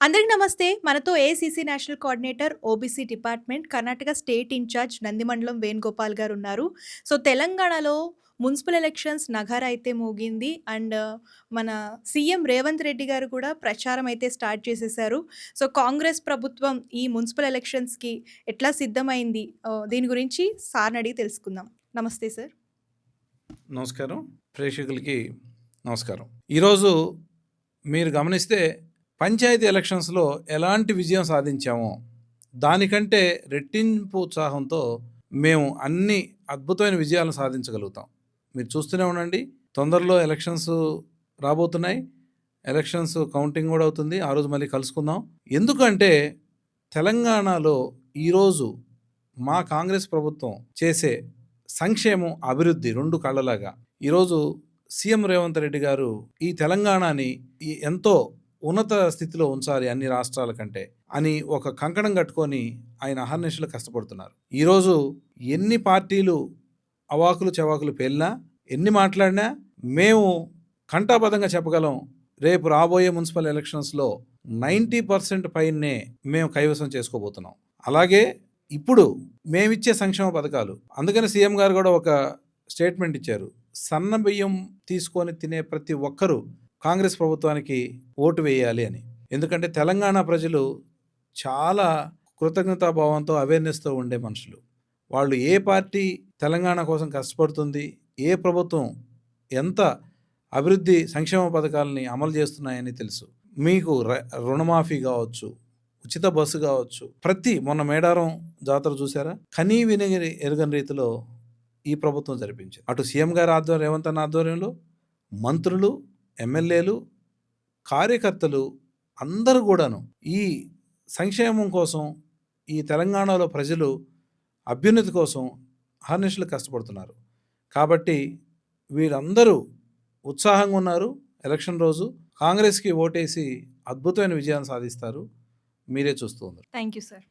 అందరికి నమస్తే. మనతో AICC national coordinator, OBC department, Karnataka state incharge Nandimandalam Venugopal గారున్నారు. సో, తెలంగాణలో మున్సిపల్ ఎలక్షన్స్ నగారా అయితే మోగింది. అండ్ మన సీఎం రేవంత్ రెడ్డి గారు కూడా ప్రచారం అయితే స్టార్ట్ చేసేసారు. సో, కాంగ్రెస్ ప్రభుత్వం ఈ మున్సిపల్ ఎలక్షన్స్‌కి ఎట్లా సిద్ధమైంది? దీని గురించి సార్‌ని అడిగి తెలుసుకుందాం. నమస్తే సార్. నమస్కారం. ప్రేక్షకులకి నమస్కారం. ఈరోజు మీరు గమనిస్తే పంచాయతీ ఎలక్షన్స్‌లో ఎలాంటి విజయం సాధించామో దానికంటే రెట్టింపు ఉత్సాహంతో మేము అన్ని అద్భుతమైన విజయాలను సాధించగలుగుతాం. మీరు చూస్తూనే ఉండండి. తొందరలో ఎలక్షన్స్ రాబోతున్నాయి. ఎలక్షన్స్ కౌంటింగ్ కూడా అవుతుంది. ఆ రోజు మళ్ళీ కలుసుకుందాం. ఎందుకంటే తెలంగాణలో ఈరోజు మా కాంగ్రెస్ ప్రభుత్వం చేసే సంక్షేమం, అభివృద్ధి రెండు కళ్ళలాగా ఈరోజు సీఎం రేవంత్ రెడ్డి గారు ఈ తెలంగాణని ఎంతో ఉన్నత స్థితిలో ఉంచాలి అన్ని రాష్ట్రాల కంటే అని ఒక కంకణం కట్టుకొని ఆయన అహర్నిశలు కష్టపడుతున్నారు. ఈరోజు ఎన్ని పార్టీలు అవాకులు చవాకులు పేలినా, ఎన్ని మాట్లాడినా మేము కంఠాబద్ధంగా చెప్పగలం, రేపు రాబోయే మున్సిపల్ ఎలక్షన్స్లో 90% పైనే మేము కైవసం చేసుకోబోతున్నాం. అలాగే ఇప్పుడు మేమిచ్చే సంక్షేమ పథకాలు, అందుకని సీఎం గారు కూడా ఒక స్టేట్మెంట్ ఇచ్చారు. సన్న బియ్యం తీసుకొని తినే ప్రతి ఒక్కరూ కాంగ్రెస్ ప్రభుత్వానికి ఓటు వేయాలి అని. ఎందుకంటే తెలంగాణ ప్రజలు చాలా కృతజ్ఞతాభావంతో, అవేర్నెస్తో ఉండే మనుషులు. వాళ్ళు ఏ పార్టీ తెలంగాణ కోసం కష్టపడుతుంది, ఏ ప్రభుత్వం ఎంత అభివృద్ధి సంక్షేమ పథకాలని అమలు చేస్తున్నాయని తెలుసు. మీకు రుణమాఫీ కావచ్చు, ఉచిత బస్సు కావచ్చు, మొన్న మేడారం జాతర చూసారా? కనీ విని ఎరుగని రీతిలో ఈ ప్రభుత్వం జరిపించింది. అటు సీఎం గారి ఆధ్వర్యం, రేవంత్ అన్న ఆధ్వర్యంలో మంత్రులు, ఎమ్మెల్యేలు, కార్యకర్తలు అందరూ కూడాను ఈ సంక్షేమం కోసం, ఈ తెలంగాణలో ప్రజలు అభ్యున్నతి కోసం అహర్నిశలు కష్టపడుతున్నారు. కాబట్టి వీరందరూ ఉత్సాహంగా ఉన్నారు. ఎలక్షన్ రోజు కాంగ్రెస్కి ఓటేసి అద్భుతమైన విజయాన్ని సాధిస్తారు. మీరే చూస్తూ ఉన్నారు. Thank you sir.